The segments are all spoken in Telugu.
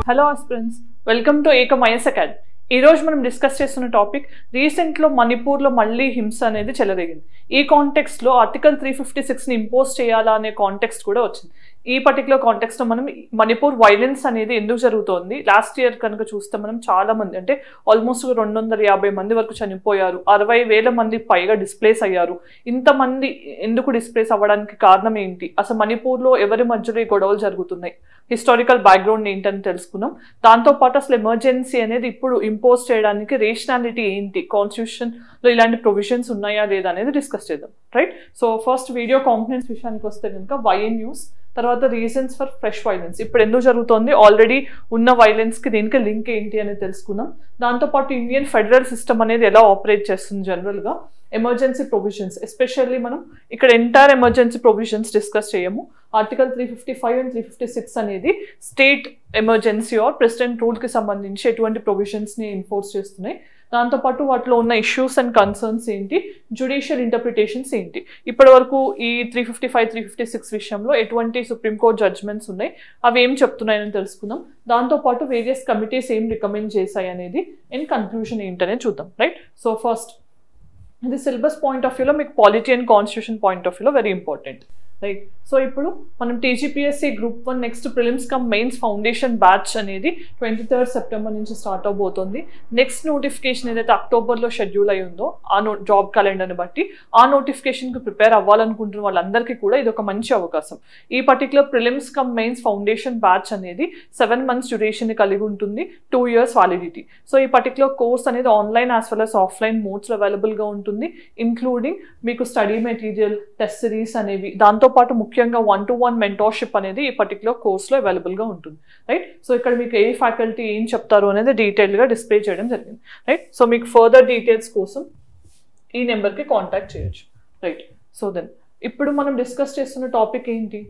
Hello aspirants, welcome to Ekam IAS academy. ఈ రోజు మనం డిస్కస్ చేస్తున్న టాపిక్ రీసెంట్లో మణిపూర్లో మళ్ళీ హింస అనేది చెలరేగింది. ఈ కాంటెక్స్ట్లో ఆర్టికల్ 356ని ఇంపోజ్ చేయాలా అనే కాంటెక్స్ట్ కూడా వచ్చింది. ఈ పర్టికులర్ కాంటెక్స్లో మనం మణిపూర్ వైలెన్స్ అనేది ఎందుకు జరుగుతోంది, లాస్ట్ ఇయర్ కనుక చూస్తే మనం చాలా మంది అంటే ఆల్మోస్ట్ 250 మంది వరకు చనిపోయారు, 60,000 మంది పైగా డిస్ప్లేస్ అయ్యారు. ఇంతమంది ఎందుకు డిస్ప్లేస్ అవ్వడానికి కారణం ఏంటి, అసలు మణిపూర్లో ఎవరి మధ్యలో ఈ గొడవలు జరుగుతున్నాయి, హిస్టారికల్ బ్యాక్గ్రౌండ్ ఏంటని తెలుసుకున్నాం. దాంతోపాటు అసలు ఎమర్జెన్సీ అనేది ఇప్పుడు ఇంపోజ్ చేయడానికి రేషనాలిటీ ఏంటి, కాన్స్టిట్యూషన్లో ఇలాంటి ప్రొవిజన్స్ ఉన్నాయా లేదా అనేది డిస్కస్ చేద్దాం. Right. So first video components విషయానికి వస్తే కనుక వైఎన్ న్యూస్, తర్వాత రీజన్స్ ఫర్ ఫ్రెష్ వైలెన్స్, ఇప్పుడు ఎందుకు జరుగుతుంది, ఆల్రెడీ ఉన్న వైలెన్స్కి దీనికి లింక్ ఏంటి అనేది తెలుసుకున్నాం. దాంతోపాటు ఇండియన్ ఫెడరల్ సిస్టమ్ అనేది ఎలా ఆపరేట్ చేస్తుంది జనరల్గా, ఎమర్జెన్సీ ప్రొవిజన్స్, ఎస్పెషల్లీ మనం ఇక్కడ ఎంటైర్ ఎమర్జెన్సీ ప్రొవిజన్స్ డిస్కస్ చేయము. ఆర్టికల్ 355 అండ్ 356 అనేది స్టేట్ ఎమర్జెన్సీ ఆర్ ప్రెసిడెంట్ రూల్కి సంబంధించి ఎటువంటి ప్రొవిజన్స్ని ఎన్ఫోర్స్ చేస్తున్నాయి. దాంతోపాటు వాటిలో ఉన్న ఇష్యూస్ అండ్ కన్సర్న్స్ ఏంటి, జ్యుడిషియల్ ఇంటర్ప్రిటేషన్స్ ఏంటి, ఇప్పటి వరకు ఈ 355, 356 విషయంలో ఎటువంటి సుప్రీంకోర్టు జడ్జ్మెంట్స్ ఉన్నాయి, అవి ఏం చెప్తున్నాయని తెలుసుకుందాం. దాంతోపాటు వేరియస్ కమిటీస్ ఏం రికమెండ్ చేశాయి అనేది అండ్ కన్క్లూజన్ ఏంటనేది చూద్దాం. రైట్. సో ఫస్ట్ ఇది సిలబస్ పాయింట్ ఆఫ్ వ్యూలో మీకు polity and constitution point of వ్యూలో వెరీ ఇంపార్టెంట్. రైట్. సో ఇప్పుడు మనం TGPSC group 1 next prelims cum mains foundation batch అనేది 23rd సెప్టెంబర్ నుంచి స్టార్ట్ అవబోతుంది. నెక్స్ట్ నోటిఫికేషన్ ఏదైతే అక్టోబర్లో షెడ్యూల్ అయి ఉందో ఆ జాబ్ క్యాలెండర్ని బట్టి ఆ నోటిఫికేషన్కి ప్రిపేర్ అవ్వాలనుకుంటున్న వాళ్ళందరికీ కూడా ఇది ఒక మంచి అవకాశం. ఈ particular prelims cum mains foundation batch అనేది 7 months డ్యూరేషన్ని కలిగి ఉంటుంది, 2 years వ్యాలిడిటీ. సో ఈ పర్టికులర్ కోర్స్ అనేది online as well as offline మోడ్స్లో అవైలబుల్గా ఉంటుంది, ఇంక్లూడింగ్ మీకు స్టడీ మెటీరియల్, టెస్ట్ సిరీస్ అనేవి, దాంతోపాటు ముఖ్యంగా 1-to-1 మెంటర్షిప్ అనేది ఈ పర్టికులర్ కోర్స్లో అవైలబుల్గా ఉంటుంది. రైట్. సో ఇక్కడ మీకు ఏ ఫ్యాకల్టీ ఏం చెప్తారు అనేది డీటెయిల్గా డిస్ప్లే చేయడం జరిగింది. రైట్. సో మీకు ఫర్దర్ డీటెయిల్స్ కోసం ఈ నెంబర్కి కాంటాక్ట్ చేయొచ్చు. రైట్. సో దెన్ ఇప్పుడు మనం డిస్కస్ చేస్తున్న టాపిక్ ఏంటి,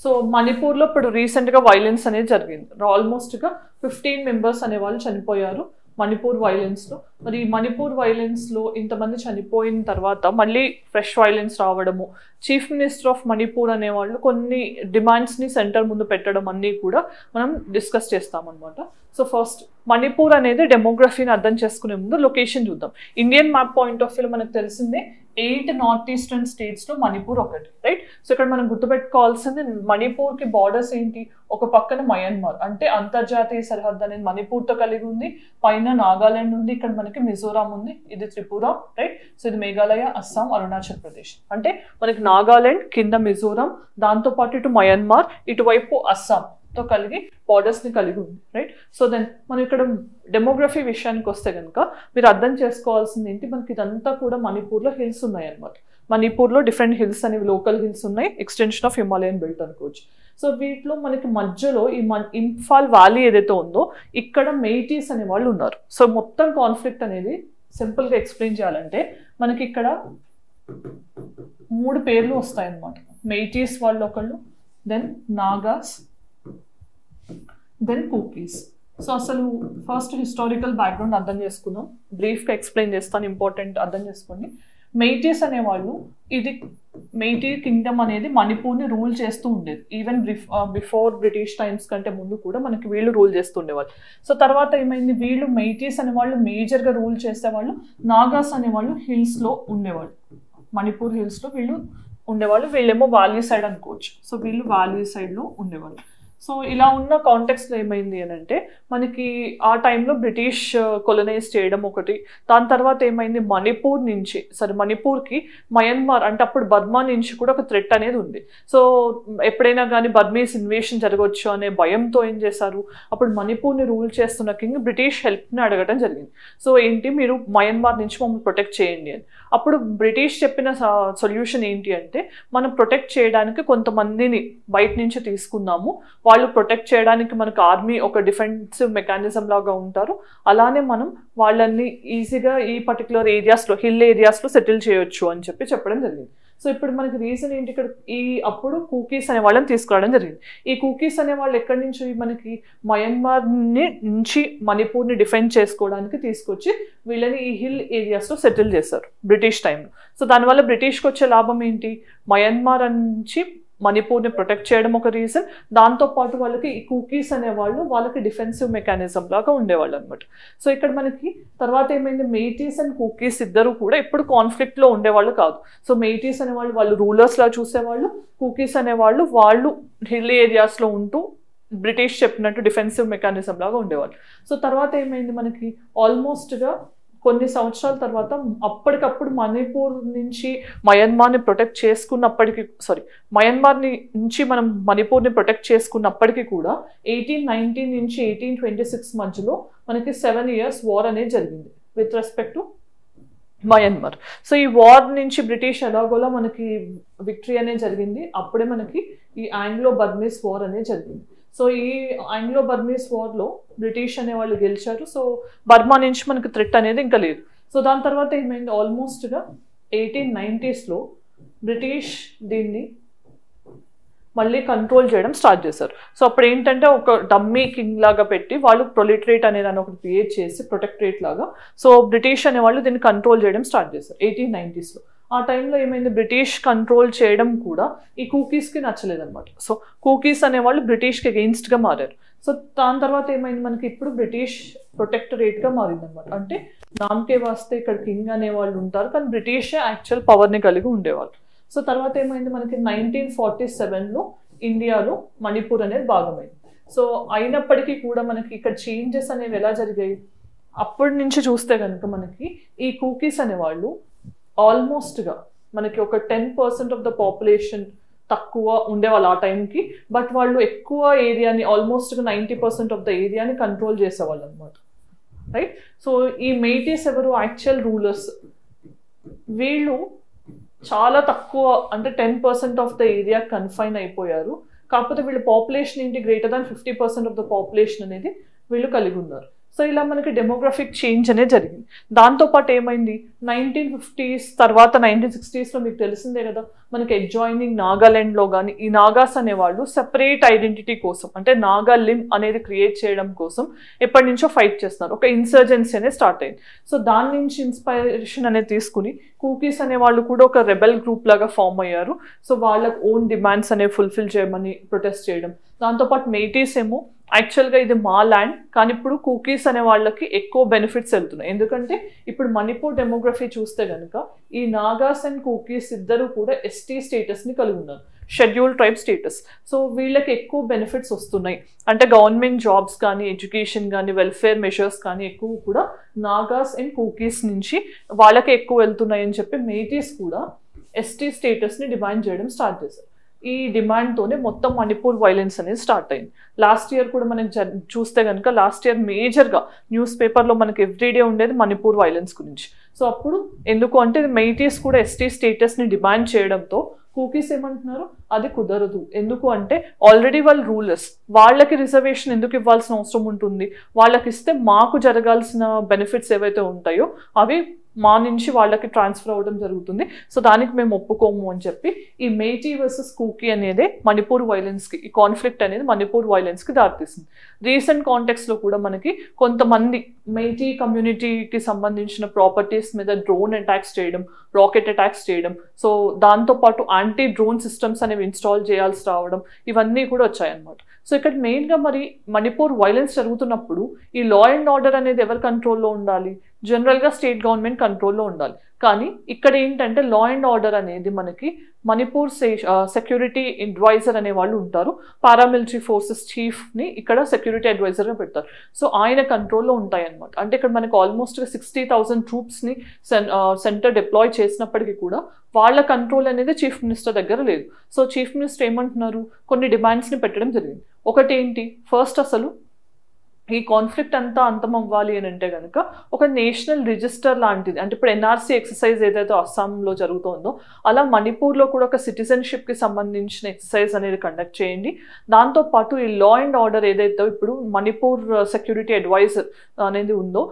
సో మణిపూర్లో ఇప్పుడు రీసెంట్గా వైలెన్స్ అనేది జరిగింది. ఆల్మోస్ట్గా 15 members అనేవాళ్ళు చనిపోయారు మణిపూర్ వైలెన్స్లో. మరి మణిపూర్ వైలెన్స్లో ఇంతమంది చనిపోయిన తర్వాత మళ్ళీ ఫ్రెష్ వైలెన్స్ రావడము, చీఫ్ మినిస్టర్ ఆఫ్ మణిపూర్ అనేవాళ్ళు కొన్ని డిమాండ్స్ని సెంటర్ ముందు పెట్టడం అన్నీ కూడా మనం డిస్కస్ చేస్తామన్నమాట. సో ఫస్ట్ మణిపూర్ అనేది డెమోగ్రఫీని అర్థం చేసుకునే ముందు లొకేషన్ చూద్దాం. ఇండియన్ మ్యాప్ పాయింట్ ఆఫ్ వ్యూలో మనకు తెలిసిందే 8 నార్త్ ఈస్టర్న్ స్టేట్స్లో మణిపూర్ ఒకటి. రైట్. సో ఇక్కడ మనం గుర్తుపెట్టుకోవాల్సింది మణిపూర్కి బార్డర్స్ ఏంటి, ఒక పక్కన మయన్మార్ అంటే అంతర్జాతీయ సరిహద్దు అనేది మణిపూర్తో కలిగి ఉంది, పైన నాగాలాండ్ ఉంది, ఇక్కడ మనకి మిజోరాం ఉంది, ఇది త్రిపుర. రైట్. సో ఇది మేఘాలయ, అస్సాం, అరుణాచల్ ప్రదేశ్. అంటే మనకి నాగాలాండ్ కింద మిజోరాం, దాంతోపాటు ఇటు మయన్మార్, ఇటువైపు అస్సాంతో కలిగి బార్డర్స్ని కలిగి ఉంది. రైట్. సో దెన్ మనం ఇక్కడ డెమోగ్రఫీ విషయానికి వస్తే కనుక మీరు అర్థం చేసుకోవాల్సింది ఏంటి, మనకి ఇదంతా కూడా మణిపూర్లో హిల్స్ ఉన్నాయి అన్నమాట. మణిపూర్లో డిఫరెంట్ హిల్స్ అనేవి లోకల్ హిల్స్ ఉన్నాయి, ఎక్స్టెన్షన్ ఆఫ్ హిమాలయన్ బెల్ట్ అనుకోవచ్చు. సో వీటిలో మనకి మధ్యలో ఈ ఇంఫాల్ వ్యాలీ ఏదైతే ఉందో ఇక్కడ మెయిటీస్ అనే వాళ్ళు ఉన్నారు. సో మొత్తం కాన్ఫ్లిక్ట్ అనేది సింపుల్గా ఎక్స్ప్లెయిన్ చేయాలంటే మనకి ఇక్కడ 3 పేర్లు వస్తాయన్నమాట. మెయిటీస్ వాళ్ళు ఒకళ్ళు, then Nagas, then Kukis. So అసలు ఫస్ట్ హిస్టారికల్ బ్యాక్గ్రౌండ్ అర్థం చేసుకుందాం, బ్రీఫ్గా ఎక్స్ప్లెయిన్ చేస్తాను, ఇంపార్టెంట్ అర్థం చేసుకోండి. మెయిటీస్ అనేవాళ్ళు, ఇది మెయిటీ కింగ్డమ్ అనేది మణిపూర్ని రూల్ చేస్తూ ఉండేది. ఈవెన్ బిఫోర్ బ్రిటిష్ టైమ్స్ కంటే ముందు కూడా మనకి వీళ్ళు రూల్ చేస్తూ ఉండేవాళ్ళు. సో తర్వాత ఏమైంది, వీళ్ళు మెయిటీస్ అనేవాళ్ళు మేజర్గా రూల్ చేసేవాళ్ళు, నాగాస్ అనేవాళ్ళు హిల్స్లో ఉండేవాళ్ళు, మణిపూర్ హిల్స్లో వీళ్ళు ఉండేవాళ్ళు, వీళ్ళేమో వ్యాలీ సైడ్ అనుకోవచ్చు. సో వీళ్ళు వ్యాలీ సైడ్లో ఉండేవాళ్ళు. సో ఇలా ఉన్న కాంటెక్స్లో ఏమైంది అని అంటే మనకి ఆ టైంలో బ్రిటిష్ కొలనైజ్ చేయడం ఒకటి, దాని తర్వాత ఏమైంది మణిపూర్ నుంచి మణిపూర్కి మయన్మార్ అంటే అప్పుడు బర్మా నుంచి కూడా ఒక థ్రెట్ అనేది ఉంది. సో ఎప్పుడైనా కానీ బర్మీస్ ఇన్వేషన్ జరగవచ్చు అనే భయంతో ఏం చేశారు, అప్పుడు మణిపూర్ని రూల్ చేస్తున్న కింగ్ బ్రిటిష్ హెల్ప్ని అడగడం జరిగింది. సో ఏంటి, మీరు మయన్మార్ నుంచి మమ్మల్ని ప్రొటెక్ట్ చేయండి అని. అప్పుడు బ్రిటిష్ చెప్పిన సొల్యూషన్ ఏంటి అంటే మనం ప్రొటెక్ట్ చేయడానికి కొంతమందిని బయట నుంచి తీసుకుందాము, వాళ్ళు ప్రొటెక్ట్ చేయడానికి మనకు ఆర్మీ ఒక డిఫెన్సివ్ మెకానిజం లాగా ఉంటారు, అలానే మనం వాళ్ళని ఈజీగా ఈ పర్టికులర్ ఏరియాస్లో హిల్ ఏరియాస్లో సెటిల్ చేయొచ్చు అని చెప్పడం జరిగింది. సో ఇప్పుడు మనకి రీజన్ ఏంటి, ఇక్కడ అప్పుడు కూకీస్ అనే వాళ్ళని తీసుకురావడం జరిగింది. ఈ కూకీస్ అనే వాళ్ళు ఎక్కడి నుంచి మనకి మయన్మార్ని నుంచి మణిపూర్ని డిఫెండ్ చేసుకోవడానికి తీసుకొచ్చి వీళ్ళని ఈ హిల్ ఏరియాస్లో సెటిల్ చేశారు బ్రిటిష్ టైంలో. సో దానివల్ల బ్రిటిష్కి వచ్చే లాభం ఏంటి, మయన్మార్ నుంచి మణిపూర్ని ప్రొటెక్ట్ చేయడం ఒక రీజన్. దాంతోపాటు వాళ్ళకి ఈ కూకీస్ అనేవాళ్ళు వాళ్ళకి డిఫెన్సివ్ మెకానిజం లాగా ఉండేవాళ్ళు అనమాట. సో ఇక్కడ మనకి తర్వాత ఏమైంది, మెయిటీస్ అండ్ కూకీస్ ఇద్దరు కూడా ఎప్పుడు కాన్ఫ్లిక్ట్లో ఉండేవాళ్ళు కాదు. సో మెయిటీస్ అనేవాళ్ళు వాళ్ళు రూలర్స్లా చూసేవాళ్ళు, కూకీస్ అనేవాళ్ళు వాళ్ళు హిల్ ఏరియాస్లో ఉంటూ బ్రిటిష్ చెప్పినట్టు డిఫెన్సివ్ మెకానిజం లాగా ఉండేవాళ్ళు. సో తర్వాత ఏమైంది, మనకి ఆల్మోస్ట్గా కొన్ని సంవత్సరాల తర్వాత అప్పటికప్పుడు మణిపూర్ నుంచి మయన్మార్ని ప్రొటెక్ట్ చేసుకున్నప్పటికీ మయన్మార్ నుంచి మనం మణిపూర్ని ప్రొటెక్ట్ చేసుకున్నప్పటికీ కూడా 1819 నుంచి 1826 మధ్యలో మనకి 7 years వార్ అనేది జరిగింది with respect to Myanmar. So ఈ వార్ నుంచి బ్రిటిష్ ఎలాగోలా మనకి విక్టరీ అనేది జరిగింది. అప్పుడే మనకి ఈ ఆంగ్లో బర్మీస్ వార్ అనేది జరిగింది. సో ఈ ఆంగ్లో బర్మీస్ వార్లో బ్రిటిష్ అనే వాళ్ళు గెలిచారు. సో బర్మా నుంచి మనకి థ్రెట్ అనేది ఇంకా లేదు. సో దాని తర్వాత ఏమైంది, ఆల్మోస్ట్గా 1890s బ్రిటిష్ దీన్ని మళ్ళీ కంట్రోల్ చేయడం స్టార్ట్ చేశారు. సో అప్పుడు ఏంటంటే ఒక డమ్మీ కింగ్ లాగా పెట్టి వాళ్ళు ప్రొలిటరేట్ అనేది ఒకటి క్రియేట్ చేసి ప్రొటెక్టరేట్ లాగా సో బ్రిటిష్ అనే వాళ్ళు దీన్ని కంట్రోల్ చేయడం స్టార్ట్ చేశారు 1890s. ఆ టైంలో ఏమైంది, బ్రిటిష్ కంట్రోల్ చేయడం కూడా ఈ కూకీస్కి నచ్చలేదన్నమాట. సో కూకీస్ అనేవాళ్ళు బ్రిటిష్కి అగెయిన్స్ట్గా మారారు. సో దాని తర్వాత ఏమైంది, మనకి ఇప్పుడు బ్రిటిష్ ప్రొటెక్టరేట్గా మారిందనమాట. అంటే నామకే వాస్తే ఇక్కడ కింగ్ అనేవాళ్ళు ఉంటారు, కానీ బ్రిటిషే యాక్చువల్ పవర్ని కలిగి ఉండేవాళ్ళు. సో తర్వాత ఏమైంది, మనకి 1947లో ఇండియాలో మణిపూర్ అనేది భాగమైంది. సో అయినప్పటికీ కూడా మనకి ఇక్కడ చేంజెస్ అనేవి ఎలా జరిగాయి, అప్పటి నుంచి చూస్తే కనుక మనకి ఈ కూకీస్ అనేవాళ్ళు ఆల్మోస్ట్గా మనకి ఒక 10% ఆఫ్ ద పాపులేషన్ తక్కువ ఉండేవాళ్ళు ఆ టైంకి. బట్ వాళ్ళు ఎక్కువ ఏరియాని ఆల్మోస్ట్గా 90% ఆఫ్ ద ఏరియాని కంట్రోల్ చేసేవాళ్ళు అనమాట, రైట్. సో ఈ మెయిటీస్ ఎవరు, యాక్చువల్ రూలర్స్. వీళ్ళు చాలా తక్కువ అంటే 10% ఆఫ్ ద ఏరియా కన్ఫైన్ అయిపోయారు. కాకపోతే వీళ్ళ పాపులేషన్ ఏంటి, greater than 50% of the population అనేది వీళ్ళు కలిగి ఉన్నారు. సో ఇలా మనకి డెమోగ్రఫిక్ చేంజ్ అనేది జరిగింది. దాంతోపాటు ఏమైంది, 1950s తర్వాత 1960sలో మీకు తెలిసిందే కదా, మనకి అడ్జాయినింగ్ నాగాలాండ్లో కానీ ఈ నాగాస్ అనేవాళ్ళు సెపరేట్ ఐడెంటిటీ కోసం అంటే నాగాలిమ్ అనేది క్రియేట్ చేయడం కోసం ఎప్పటి నుంచో ఫైట్ చేస్తున్నారు. ఒక ఇన్సర్జెన్సీ అనేది స్టార్ట్ అయింది. సో దాని నుంచి ఇన్స్పైరేషన్ అనేది తీసుకుని కూకీస్ అనేవాళ్ళు కూడా ఒక రెబెల్ గ్రూప్ లాగా ఫామ్ అయ్యారు. సో వాళ్ళకి ఓన్ డిమాండ్స్ అనేవి ఫుల్ఫిల్ చేయమని ప్రొటెస్ట్ చేయడం. దాంతోపాటు మెయిటీస్ ఏమో యాక్చువల్గా ఇది మా ల్యాండ్, కానీ ఇప్పుడు కూకీస్ అనే వాళ్ళకి ఎక్కువ బెనిఫిట్స్ వెళ్తున్నాయి. ఎందుకంటే ఇప్పుడు మణిపూర్ డెమోగ్రఫీ చూస్తే కనుక ఈ నాగాస్ అండ్ కూకీస్ ఇద్దరు కూడా ఎస్టీ స్టేటస్ని కలిగి ఉన్నారు, షెడ్యూల్ ట్రైబ్ స్టేటస్. సో వీళ్ళకి ఎక్కువ బెనిఫిట్స్ వస్తున్నాయి. అంటే గవర్నమెంట్ జాబ్స్ కానీ ఎడ్యుకేషన్ కానీ వెల్ఫేర్ మెషర్స్ కానీ ఎక్కువ కూడా నాగాస్ అండ్ కూకీస్ నుంచి వాళ్ళకి ఎక్కువ వెళ్తున్నాయి అని చెప్పి మెయిటీస్ కూడా ఎస్టీ స్టేటస్ని డిమాండ్ చేయడం స్టార్ట్ చేశారు. ఈ డిమాండ్తోనే మొత్తం మణిపూర్ వైలెన్స్ అనేది స్టార్ట్ అయింది. లాస్ట్ ఇయర్ కూడా మనకి చూస్తే కనుక లాస్ట్ ఇయర్ మేజర్గా న్యూస్ పేపర్లో మనకి ఎవ్రీడే ఉండేది మణిపూర్ వైలెన్స్ గురించి. సో అప్పుడు ఎందుకు అంటే మెయిటీస్ కూడా ఎస్టీ స్టేటస్ని డిమాండ్ చేయడంతో కూకీస్ ఏమంటున్నారు, అది కుదరదు. ఎందుకు అంటే ఆల్రెడీ వాళ్ళు రూలర్స్, వాళ్ళకి రిజర్వేషన్ ఎందుకు ఇవ్వాల్సిన అవసరం ఉంటుంది, వాళ్ళకి ఇస్తే మాకు జరగాల్సిన బెనిఫిట్స్ ఏవైతే ఉంటాయో అవి మా నుంచి వాళ్ళకి ట్రాన్స్ఫర్ అవ్వడం జరుగుతుంది. సో దానికి మేము ఒప్పుకోము అని చెప్పి ఈ మెయిటీ వర్సెస్ కూకీ అనేది మణిపూర్ వైలెన్స్కి, ఈ కాన్ఫ్లిక్ట్ అనేది మణిపూర్ వైలెన్స్కి దారితీసింది. రీసెంట్ కాంటెక్స్లో కూడా మనకి కొంతమంది మెయిటీ కమ్యూనిటీకి సంబంధించిన ప్రాపర్టీస్ మీద డ్రోన్ అటాక్స్ చేయడం, రాకెట్ అటాక్స్ చేయడం, సో దాంతోపాటు యాంటీ డ్రోన్ సిస్టమ్స్ అనేవి ఇన్స్టాల్ చేయాల్సి రావడం, ఇవన్నీ కూడా వచ్చాయన్నమాట. సో ఇక్కడ మెయిన్గా మరి మణిపూర్ వైలెన్స్ జరుగుతున్నప్పుడు ఈ లా అండ్ ఆర్డర్ అనేది ఎవరి కంట్రోల్లో ఉండాలి, జనరల్గా స్టేట్ గవర్నమెంట్ కంట్రోల్లో ఉండాలి. కానీ ఇక్కడ ఏంటంటే లా అండ్ ఆర్డర్ అనేది మనకి మణిపూర్ సెక్యూరిటీ అడ్వైజర్ అనే వాళ్ళు ఉంటారు, పారామిలిటరీ ఫోర్సెస్ చీఫ్ని ఇక్కడ సెక్యూరిటీ అడ్వైజర్గా పెడతారు. సో ఆయన కంట్రోల్లో ఉంటాయన్నమాట. అంటే ఇక్కడ మనకి ఆల్మోస్ట్గా 60,000 ట్రూప్స్ని సెంటర్ డిప్లాయ్ చేసినప్పటికీ కూడా వాళ్ళ కంట్రోల్ అనేది చీఫ్ మినిస్టర్ దగ్గర లేదు. సో చీఫ్ మినిస్టర్ ఏమంటున్నారు, కొన్ని డిమాండ్స్ని పెట్టడం జరిగింది. ఒకటి ఏంటి, ఫస్ట్ అసలు ఈ కాన్ఫ్లిక్ట్ అంతా అంతం అవ్వాలి అని అంటే కనుక ఒక నేషనల్ రిజిస్టర్ లాంటిది, అంటే ఇప్పుడు ఎన్ఆర్సీ ఎక్సర్సైజ్ ఏదైతే అస్సాంలో జరుగుతుందో అలా మణిపూర్లో కూడా ఒక సిటిజన్షిప్కి సంబంధించిన ఎక్సర్సైజ్ అనేది కండక్ట్ చేయండి. దాంతోపాటు ఈ లా అండ్ ఆర్డర్ ఏదైతే ఇప్పుడు మణిపూర్ సెక్యూరిటీ అడ్వైజర్ అనేది ఉందో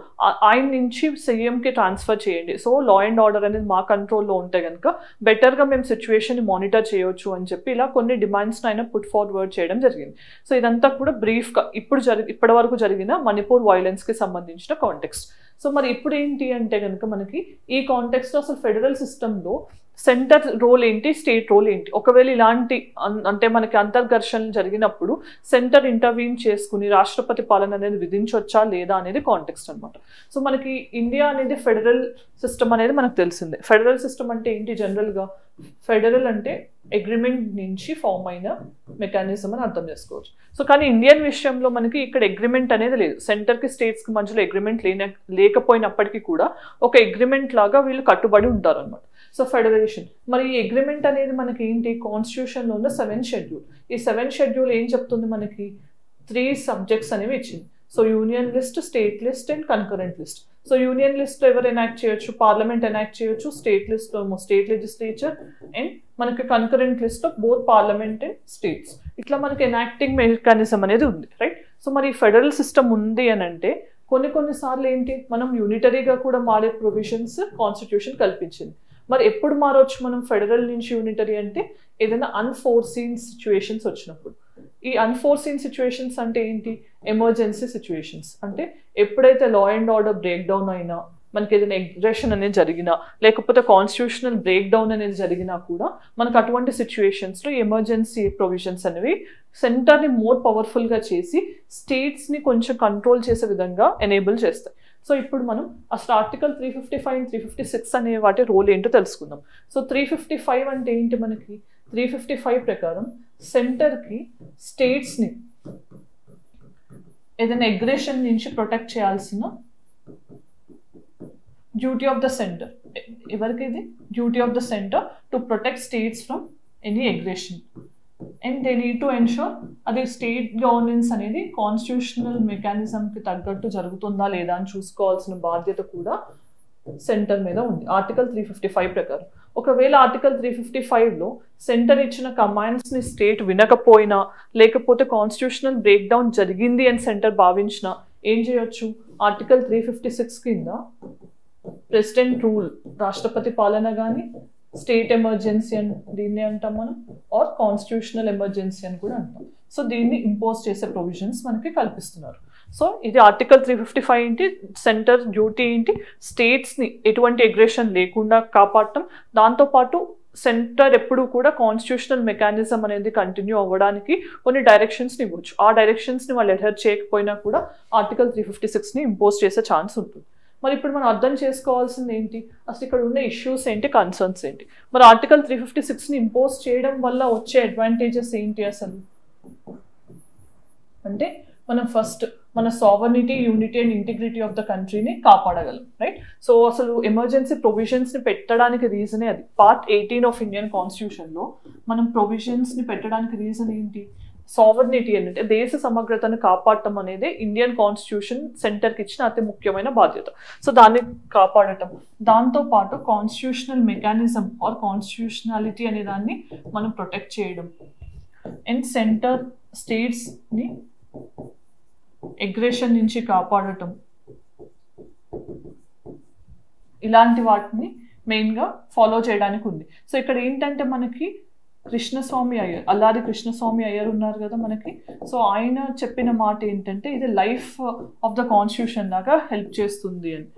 ఆయన నుంచి సీఎంకి ట్రాన్స్ఫర్ చేయండి. సో లా అండ్ ఆర్డర్ అనేది మా కంట్రోల్లో ఉంటే కనుక బెటర్గా మేము సిచ్యువేషన్ని మానిటర్ చేయొచ్చు అని చెప్పి ఇలా కొన్ని డిమాండ్స్ని ఆయన పుట్ ఫార్వర్డ్ చేయడం జరిగింది. సో ఇదంతా కూడా బ్రీఫ్గా ఇప్పటి వరకు జరిగిన మణిపూర్ వైలెన్స్కి సంబంధించిన కాంటెక్స్ట్. సో మరి ఇప్పుడు ఏంటి అంటే కనుక మనకి ఈ కాంటెక్స్లో అసలు ఫెడరల్ సిస్టంలో సెంటర్ రోల్ ఏంటి, స్టేట్ రోల్ ఏంటి, ఒకవేళ ఇలాంటి అంటే మనకి అంతర్ఘర్షణలు జరిగినప్పుడు సెంటర్ ఇంటర్వ్యూన్ చేసుకుని రాష్ట్రపతి పాలన అనేది విధించవచ్చా లేదా అనేది కాంటెక్స్ట్ అనమాట. సో మనకి ఇండియా అనేది ఫెడరల్ సిస్టమ్ అనేది మనకు తెలిసిందే. ఫెడరల్ సిస్టమ్ అంటే ఏంటి, జనరల్గా ఫెడరల్ అంటే అగ్రిమెంట్ నుంచి ఫామ్ అయిన మెకానిజం అని అర్థం చేసుకోవచ్చు. సో కానీ ఇండియన్ విషయంలో మనకి ఇక్కడ అగ్రిమెంట్ అనేది లేదు. సెంటర్కి స్టేట్స్కి మధ్యలో అగ్రిమెంట్ లేకపోయినప్పటికీ కూడా ఒక అగ్రిమెంట్ లాగా వీళ్ళు కట్టుబడి ఉంటారు అనమాట. So federation. మరి ఈ అగ్రిమెంట్ అనేది మనకి ఏంటి, కాన్స్టిట్యూషన్లో ఉన్న 7th షెడ్యూల్. ఈ 7th షెడ్యూల్ ఏం చెప్తుంది మనకి, 3 సబ్జెక్ట్స్ అనేవి ఇచ్చింది. So union list, state list and concurrent list. So union లిస్ట్లో ఎవరు ఎనాక్ట్ చేయొచ్చు, పార్లమెంట్ ఎనాక్ట్ చేయొచ్చు. స్టేట్ లిస్ట్లో స్టేట్ లెజిస్లేచర్ అండ్ మనకి కన్కరెంట్ లిస్ట్లో బోత్ పార్లమెంట్ అండ్ స్టేట్స్. ఇట్లా మనకి ఎనాక్టింగ్ మెకానిజం అనేది ఉంది, రైట్. సో మరి ఫెడరల్ సిస్టమ్ ఉంది అని అంటే కొన్నిసార్లు ఏంటి, మనం యూనిటరీగా కూడా మారే ప్రొవిజన్స్ కాన్స్టిట్యూషన్ కల్పించింది. మరి ఎప్పుడు మారవచ్చు మనం ఫెడరల్ నుంచి యూనిటరీ అంటే ఏదైనా అన్ఫోర్సీన్ సిచ్యువేషన్స్ వచ్చినప్పుడు. ఈ అన్ఫోర్సీన్ సిచ్యువేషన్స్ అంటే ఏంటి, ఎమర్జెన్సీ సిచ్యువేషన్స్. అంటే ఎప్పుడైతే law and order break down అయినా, మనకి ఏదైనా అగ్రెషన్ అనేది జరిగినా, లేకపోతే కాన్స్టిట్యూషనల్ బ్రేక్ డౌన్ అనేది జరిగినా కూడా మనకు అటువంటి సిచ్యువేషన్స్లో ఎమర్జెన్సీ ప్రొవిజన్స్ అనేవి సెంటర్ని మోర్ పవర్ఫుల్గా చేసి స్టేట్స్ని కొంచెం కంట్రోల్ చేసే విధంగా ఎనేబుల్ చేస్తాయి. సో ఇప్పుడు మనం అసలు ఆర్టికల్ 355 అండ్ 356 అనే వాటి రోల్ ఏంటో తెలుసుకుందాం. సో 355 అంటే ఏంటి, మనకి 355 ప్రకారం సెంటర్కి స్టేట్స్ని ఏదైనా అగ్రెషన్ నుంచి ప్రొటెక్ట్ చేయాల్సిన డ్యూటీ ఆఫ్ ద సెంటర్. ఎవరికి ఇది duty of the centre to protect states from any aggression and they need to ensure అది స్టేట్ గవర్నెన్స్ అనేది కాన్స్టిట్యూషనల్ మెకానిజంకి తగ్గట్టు జరుగుతుందా లేదా అని చూసుకోవాల్సిన బాధ్యత కూడా సెంటర్ మీద ఉంది ఆర్టికల్ 355 ప్రకారం. ఒకవేళ ఆర్టికల్ 355లో సెంటర్ ఇచ్చిన కమాండ్స్ని స్టేట్ వినకపోయినా, లేకపోతే కాన్స్టిట్యూషనల్ బ్రేక్ డౌన్ జరిగింది అని సెంటర్ భావించినా ఏం చేయొచ్చు, ఆర్టికల్ 356 కింద ప్రెసిడెంట్ రూల్, రాష్ట్రపతి పాలన కానీ, స్టేట్ ఎమర్జెన్సీ అని దీన్ని అంటాం మనం, ఆర్ కాన్స్టిట్యూషనల్ ఎమర్జెన్సీ అని కూడా అంటాం. సో దీన్ని ఇంపోజ్ చేసే ప్రొవిజన్స్ మనకి కల్పిస్తున్నారు. సో ఇది ఆర్టికల్ 355 ఏంటి, సెంటర్ డ్యూటీ ఏంటి, స్టేట్స్ని ఎటువంటి అగ్రెషన్ లేకుండా కాపాడటం. దాంతోపాటు సెంటర్ ఎప్పుడు కూడా కాన్స్టిట్యూషనల్ మెకానిజం అనేది కంటిన్యూ అవ్వడానికి కొన్ని డైరెక్షన్స్ని ఇవ్వచ్చు. ఆ డైరెక్షన్స్ని వాళ్ళు అడ్హెర్ చేయకపోయినా కూడా ఆర్టికల్ 356ని ఇంపోజ్ చేసే ఛాన్స్ ఉంటుంది. మరి ఇప్పుడు మనం అర్థం చేసుకోవాల్సింది ఏంటి, అసలు ఇక్కడ ఉన్న ఇష్యూస్ ఏంటి, కన్సర్న్స్ ఏంటి. మరి ఆర్టికల్ 356ని ఇంపోజ్ చేయడం వల్ల వచ్చే అడ్వాంటేజెస్ ఏంటి అసలు అంటే, మనం ఫస్ట్ మన sovereignty, unity and integrity of the కంట్రీని కాపాడగలం, రైట్. సో అసలు ఎమర్జెన్సీ ప్రొవిజన్స్ని పెట్టడానికి రీజనే అది. పార్ట్ 18 ఆఫ్ ఇండియన్ కాన్స్టిట్యూషన్లో మనం ప్రొవిజన్స్ని పెట్టడానికి రీజన్ ఏంటి, సావర్నిటీ అంటే దేశ సమగ్రతను కాపాడటం అనేది ఇండియన్ కాన్స్టిట్యూషన్ సెంటర్కి ఇచ్చిన అతి ముఖ్యమైన బాధ్యత. సో దాన్ని కాపాడటం, దాంతోపాటు కాన్స్టిట్యూషనల్ మెకానిజం ఆర్ కాన్స్టిట్యూషనాలిటీ అనే దాన్ని మనం ప్రొటెక్ట్ చేయడం అండ్ సెంటర్ స్టేట్స్ని అగ్రెషన్ నుంచి కాపాడటం, ఇలాంటి వాటిని మెయిన్గా ఫాలో చేయడానికి ఉంది. సో ఇక్కడ ఏంటంటే మనకి కృష్ణస్వామి అయ్యర్, అల్లారి కృష్ణస్వామి అయ్యర్ ఉన్నారు కదా మనకి. సో ఆయన చెప్పిన మాట ఏంటంటే ఇది లైఫ్ ఆఫ్ ద కాన్స్టిట్యూషన్ లాగా హెల్ప్ చేస్తుంది అని.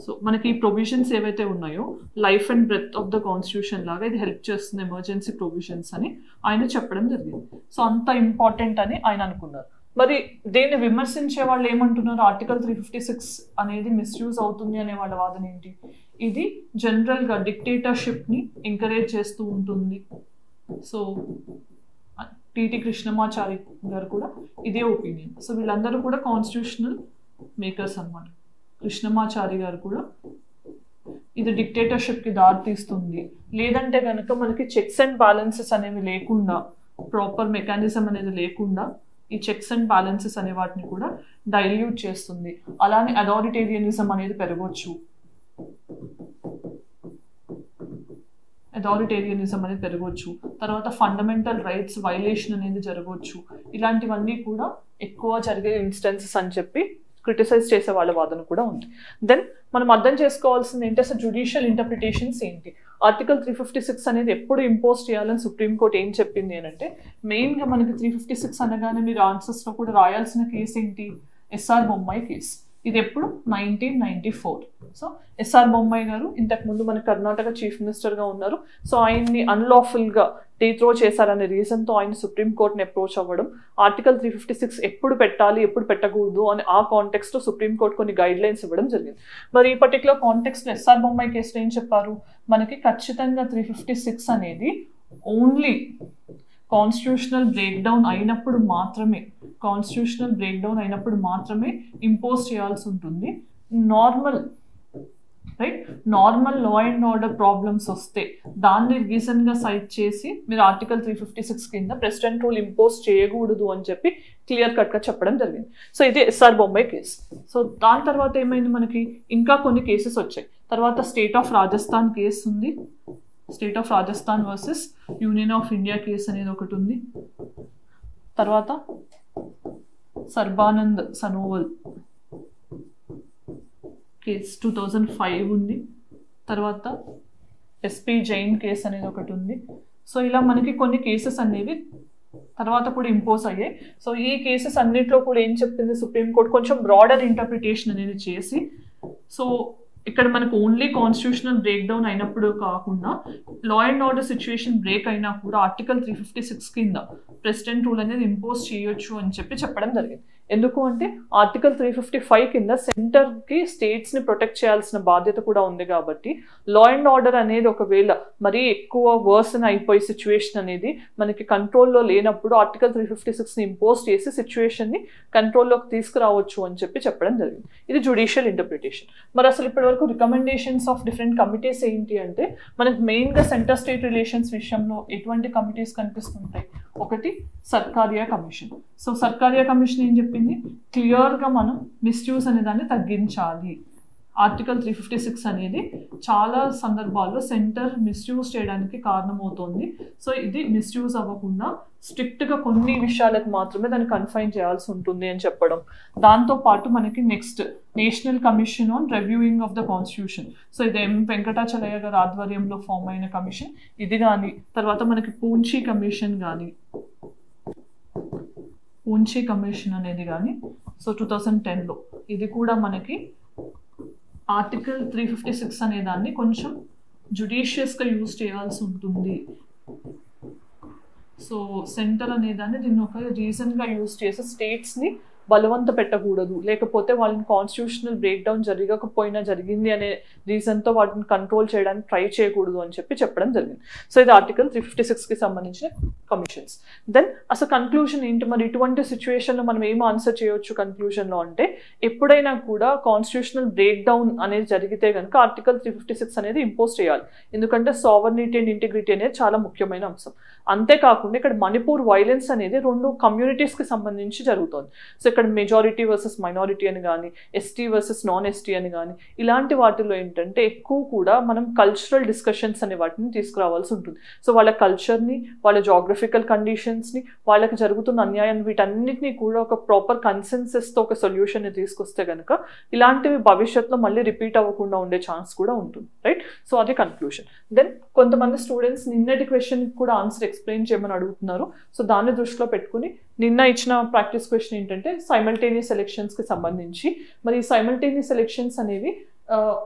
సో మనకి ఈ ప్రొవిజన్స్ ఏవైతే ఉన్నాయో life and breath of the constitution లాగా ఇది హెల్ప్ చేస్తుంది ఎమర్జెన్సీ ప్రొవిజన్స్ అని ఆయన చెప్పడం జరిగింది. సో అంత ఇంపార్టెంట్ అని ఆయన అనుకున్నారు. మరి దీన్ని విమర్శించే వాళ్ళు ఏమంటున్నారు, ఆర్టికల్ 356 అనేది మిస్యూజ్ అవుతుంది అనే వాళ్ళ వాదన ఏంటి, ఇది జనరల్గా డిక్టేటర్షిప్ని ఎంకరేజ్ చేస్తూ ఉంటుంది. సో టిటి కృష్ణమాచారి గారు కూడా ఇదే ఒపీనియన్. సో వీళ్ళందరూ కూడా కాన్స్టిట్యూషనల్ మేకర్స్ అన్నమాట. కృష్ణమాచారి గారు కూడా ఇది డిక్టేటర్షిప్కి దారితీస్తుంది, లేదంటే కనుక మనకి చెక్స్ అండ్ బ్యాలెన్సెస్ అనేవి లేకుండా, ప్రాపర్ మెకానిజం అనేది లేకుండా ఈ చెక్స్ అండ్ బ్యాలెన్సెస్ అనే వాటిని కూడా డైల్యూట్ చేస్తుంది. అలానే అథారిటేరియనిజం అనేది పెరగవచ్చు, తర్వాత ఫండమెంటల్ రైట్స్ వైలేషన్ అనేది జరగవచ్చు. ఇలాంటివన్నీ కూడా ఎక్కువ జరిగే ఇన్స్టెన్సెస్ అని చెప్పి క్రిటిసైజ్ చేసే వాళ్ళ వాదన కూడా ఉంది. దెన్ మనం అర్థం చేసుకోవాల్సింది ఏంటి, అసలు జ్యుడిషియల్ ఇంటర్ప్రిటేషన్స్ ఏంటి. ఆర్టికల్ 356 అనేది ఎప్పుడు ఇంపోజ్ చేయాలని సుప్రీంకోర్టు ఏం చెప్పింది అని అంటే, మెయిన్గా మనకి 356 అనగానే మీరు ఆన్సర్స్లో కూడా రాయాల్సిన కేసు ఏంటి, ఎస్ఆర్ బొమ్మాయి కేసు. ఇది ఎప్పుడు 1994. సో ఎస్ఆర్ బొమ్మాయి గారు ఇంతకుముందు మన కర్ణాటక చీఫ్ మినిస్టర్గా ఉన్నారు. సో ఆయన్ని అన్లాఫుల్గా డీత్రో చేశారనే రీజన్తో ఆయన సుప్రీంకోర్టుని అప్రోచ్ అవ్వడం, ఆర్టికల్ 356 ఎప్పుడు పెట్టాలి ఎప్పుడు పెట్టకూడదు అని ఆ కాంటెక్స్లో సుప్రీంకోర్టు కొన్ని గైడ్ లైన్స్ ఇవ్వడం జరిగింది. మరి ఈ పర్టికులర్ కాంటెక్స్లో ఎస్ఆర్ బొమ్మాయి కేసులో ఏం చెప్పారు, మనకి ఖచ్చితంగా 356 అనేది ఓన్లీ కాన్స్టిట్యూషనల్ బ్రేక్డౌన్ అయినప్పుడు మాత్రమే ఇంపోజ్ చేయాల్సి ఉంటుంది. Normal law and order problems వస్తే దాన్ని రీజన్గా సైట్ చేసి మీరు ఆర్టికల్ 356 కింద ప్రెసిడెంట్ రూల్ ఇంపోజ్ చేయకూడదు అని చెప్పి క్లియర్ కట్గా చెప్పడం జరిగింది. సో ఇది ఎస్ఆర్ బొంబాయి కేసు. సో దాని తర్వాత ఏమైంది, మనకి ఇంకా కొన్ని కేసెస్ వచ్చాయి. తర్వాత స్టేట్ ఆఫ్ రాజస్థాన్ కేసు ఉంది, state of Rajasthan versus union of India case అనేది ఒకటి ఉంది. తర్వాత సర్బానంద్ సనోవల్ కేసు 2005 ఉంది. తర్వాత ఎస్పీ జైన్ కేసు అనేది ఒకటి ఉంది. సో ఇలా మనకి కొన్ని కేసెస్ అనేవి తర్వాత కూడా ఇంపోజ్ అయ్యాయి. సో ఈ కేసెస్ అన్నిట్లో కూడా ఏం చెప్పింది సుప్రీంకోర్టు, కొంచెం బ్రాడర్ ఇంటర్ప్రిటేషన్ అనేది చేసి, సో ఇక్కడ మనకు ఓన్లీ కాన్స్టిట్యూషనల్ బ్రేక్ డౌన్ అయినప్పుడు కాకుండా law and order situation break అయినా కూడా ఆర్టికల్ 356 కింద ప్రెసిడెంట్ రూల్ అనేది ఇంపోజ్ చేయొచ్చు అని చెప్పడం జరిగింది. ఎందుకు అంటే ఆర్టికల్ 355 కింద సెంటర్కి స్టేట్స్ని ప్రొటెక్ట్ చేయాల్సిన బాధ్యత కూడా ఉంది కాబట్టి లా అండ్ ఆర్డర్ అనేది ఒకవేళ మరీ ఎక్కువ వర్సన్ అయిపోయి సిచ్యువేషన్ అనేది మనకి కంట్రోల్లో లేనప్పుడు ఆర్టికల్ 356ని ఇంపోజ్ చేసి సిచ్యువేషన్ని కంట్రోల్లోకి తీసుకురావచ్చు అని చెప్పడం జరిగింది. ఇది జ్యుడిషియల్ ఇంటర్ప్రిటేషన్. మరి అసలు ఇప్పటి వరకు రికమెండేషన్స్ ఆఫ్ డిఫరెంట్ కమిటీస్ ఏంటి అంటే, మనకి మెయిన్గా సెంటర్ స్టేట్ రిలేషన్స్ విషయంలో ఎటువంటి కమిటీస్ కనిపిస్తుంటాయి, ఒకటి Sarkaria commission. So Sarkaria commission ఏం చెప్పింది, క్లియర్గా మనం మిస్యూజ్ అనే దాన్ని తగ్గించాలి. ఆర్టికల్ 356 అనేది చాలా సందర్భాల్లో సెంటర్ మిస్యూజ్ చేయడానికి కారణమవుతోంది. సో ఇది మిస్యూజ్ అవ్వకుండా స్ట్రిక్ట్గా కొన్ని విషయాలకు మాత్రమే దాన్ని కన్ఫైన్ చేయాల్సి ఉంటుంది అని చెప్పడం. దాంతోపాటు మనకి next national commission on reviewing of the constitution. So ఇది ఎం వెంకటాచలయ్య గారి ఆధ్వర్యంలో ఫామ్ అయిన కమిషన్ ఇది కానీ, తర్వాత మనకి పూంచి కమిషన్ అనేది కానీ, సో 2010లో ఇది కూడా మనకి ఆర్టికల్ 356 అనే దాన్ని కొంచెం జుడిషియస్గా యూజ్ చేయాల్సి ఉంటుంది. సో సెంటర్ అనేదాన్ని దీన్ని ఒక రీజన్గా యూజ్ చేసి స్టేట్స్ని బలవంత పెట్టకూడదు, లేకపోతే వాళ్ళని కాన్స్టిట్యూషనల్ బ్రేక్ డౌన్ జరిగింది అనే రీజన్తో వాటిని కంట్రోల్ చేయడానికి ట్రై చేయకూడదు అని చెప్పడం జరిగింది. సో ఇది ఆర్టికల్ 356కి సంబంధించిన కమిషన్స్. దెన్ అసలు కన్క్లూజన్ ఏంటి, మరి ఇటువంటి సిచ్యువేషన్లో మనం ఏం ఆన్సర్ చేయొచ్చు కన్క్లూజన్లో అంటే, ఎప్పుడైనా కూడా కాన్స్టిట్యూషనల్ బ్రేక్ డౌన్ అనేది జరిగితే కనుక ఆర్టికల్ 356 అనేది ఇంపోజ్ చేయాలి. ఎందుకంటే సావర్నిటీ అండ్ ఇంటిగ్రిటీ అనేది చాలా ముఖ్యమైన అంశం. అంతేకాకుండా ఇక్కడ మణిపూర్ వైలెన్స్ అనేది 2 కమ్యూనిటీస్కి సంబంధించి జరుగుతుంది. సో ఇక్కడ మెజారిటీ వర్సెస్ మైనారిటీ అని కానీ, ఎస్టీ వర్సెస్ నాన్ ఎస్టీ అని కానీ, ఇలాంటి వాటిలో ఏంటంటే ఎక్కువ కూడా మనం కల్చరల్ డిస్కషన్స్ అనే వాటిని తీసుకురావాల్సి ఉంటుంది. సో వాళ్ళ కల్చర్ని, వాళ్ళ జాగ్రఫికల్ కండిషన్స్ని, వాళ్ళకి జరుగుతున్న అన్యాయాన్ని, వీటన్నిటినీ కూడా ఒక ప్రాపర్ కన్సెన్సెస్తో ఒక సొల్యూషన్ని తీసుకొస్తే కనుక ఇలాంటివి భవిష్యత్తులో మళ్ళీ రిపీట్ అవ్వకుండా ఉండే ఛాన్స్ కూడా ఉంటుంది, రైట్? సో అది కన్క్లూషన్. దెన్ కొంతమంది స్టూడెంట్స్ నిన్నటి క్వశ్చన్కి కూడా ఆన్సర్ ఎక్స్ప్లెయిన్ చేయమని అడుగుతున్నారు. సో దాన్ని దృష్టిలో పెట్టుకుని నిన్న ఇచ్చిన ప్రాక్టీస్ క్వశ్చన్ ఏంటంటే సైమల్టేనియస్ ఎలక్షన్స్కి సంబంధించి, మరి సైమల్టేనియస్ ఎలక్షన్స్ అనేవి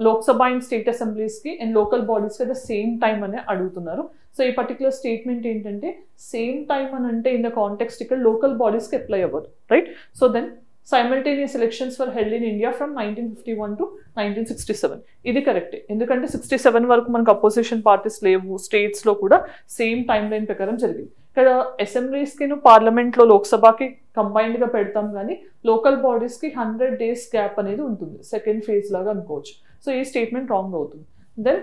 లోక్సభ అండ్ స్టేట్ అసెంబ్లీస్కి అండ్ లోకల్ బాడీస్కి అట్ ద సేమ్ టైం అని అడుగుతున్నారు. సో ఈ పర్టికులర్ స్టేట్మెంట్ ఏంటంటే సేమ్ టైం అని అంటే ఇన్ ద కాంటెక్స్ట్ ఇక్కడ లోకల్ బాడీస్కి అప్లై అవ్వదు, right? So then simultaneous elections were held in India from 1951 to 1967. ఇది కరెక్టే, ఎందుకంటే 67 వరకు మనకు అపోజిషన్ పార్టీస్ లేవు, స్టేట్స్లో కూడా సేమ్ టైం లైన్ ప్రకారం జరిగింది. ఇక్కడ అసెంబ్లీస్కి పార్లమెంట్లో లోక్సభకి కంబైన్డ్గా పెడతాం, కానీ లోకల్ బాడీస్కి 100 days గ్యాప్ అనేది ఉంటుంది, సెకండ్ ఫేజ్ లాగా అనుకోవచ్చు. సో ఈ స్టేట్మెంట్ రాంగ్ అవుతుంది. Then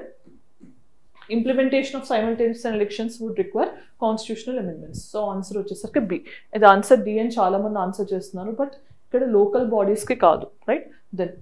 implementation of simultaneous elections would require constitutional amendments. So answer వచ్చేసరికి బి. ఇది ఆన్సర్ డి అని చాలా మంది ఆన్సర్ చేస్తున్నారు, బట్ ఇక్కడ లోకల్ బాడీస్కి కాదు, రైట్? దెన్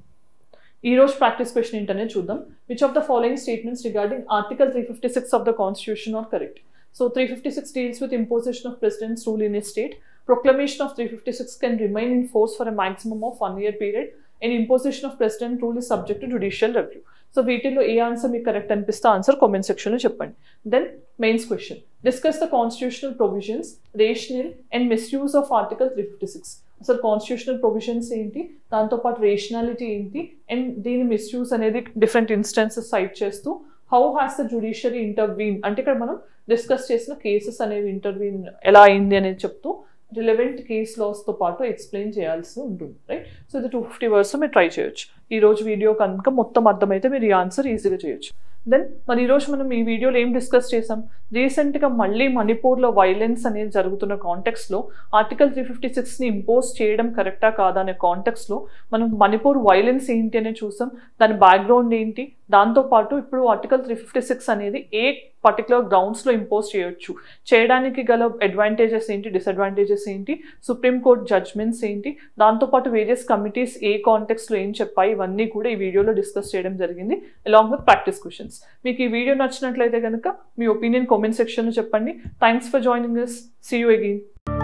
ఈరోజు ప్రాక్టీస్ క్వశ్చన్ ఏంటనేది చూద్దాం. Which of the following statements regarding article 356 of the constitution are correct? So 356 deals with imposition of president's rule in a state. Proclamation of 356 can remain in force for a maximum of 1 year period, and imposition of president rule is subject to judicial review. So వీటిల్లో ఏ ఆన్సర్ మీకు కరెక్ట్ అనిపిస్తే ఆన్సర్ కామెంట్ సెక్షన్లో చెప్పండి. Then mains question, discuss the constitutional provisions, rational and misuse of article 356. అసలు కాన్స్టిట్యూషనల్ ప్రొవిజన్స్ ఏంటి, దాంతోపాటు రేషనాలిటీ ఏంటి, అండ్ దీని మిస్యూజ్ అనేది డిఫరెంట్ ఇన్స్టెన్సెస్ సైట్ చేస్తూ how has the judiciary intervene, అంటే ఇక్కడ మనం డిస్కస్ చేసిన కేసెస్ అనేవి ఇంటర్వీన్ ఎలా అయింది అనేది చెప్తూ రిలవెంట్ కేస్ లాస్తో పాటు ఎక్స్ప్లెయిన్ చేయాల్సి ఉంటుంది, రైట్. సో ఇది 250 వర్డ్స్ మీరు ట్రై చేయొచ్చు. ఈరోజు వీడియో కనుక మొత్తం అర్థమైతే మీరు ఈ ఆన్సర్ ఈజీగా చేయొచ్చు. దెన్ మరి ఈరోజు మనం ఈ వీడియోలో ఏం డిస్కస్ చేసాం, రీసెంట్గా మళ్ళీ మణిపూర్లో వైలెన్స్ అనేది జరుగుతున్న కాంటెక్స్లో ఆర్టికల్ 356ని ఇంపోజ్ చేయడం కరెక్టా కాదా అనే కాంటెక్స్లో మనం మణిపూర్ వైలెన్స్ ఏంటి అనేది చూసాం, దాని బ్యాక్గ్రౌండ్ ఏంటి, దాంతోపాటు ఇప్పుడు ఆర్టికల్ 356 అనేది ఏ పర్టికులర్ గ్రౌండ్స్లో ఇంపోజ్ చేయొచ్చు, చేయడానికి గల అడ్వాంటేజెస్ ఏంటి, డిసడ్వాంటేజెస్ ఏంటి, సుప్రీంకోర్టు జడ్జ్మెంట్స్ ఏంటి, దాంతోపాటు వేరియస్ కమిటీస్ ఏ కాంటెక్స్లో ఏం చెప్పాయి, ఇవన్నీ కూడా ఈ వీడియోలో డిస్కస్ చేయడం జరిగింది అలాంగ్ విత్ ప్రాక్టీస్ క్వశ్చన్స్. మీకు ఈ వీడియో నచ్చినట్లయితే కనుక మీ ఒపీనియన్ కామెంట్ సెక్షన్లో చెప్పండి. Thanks for joining us. See you again.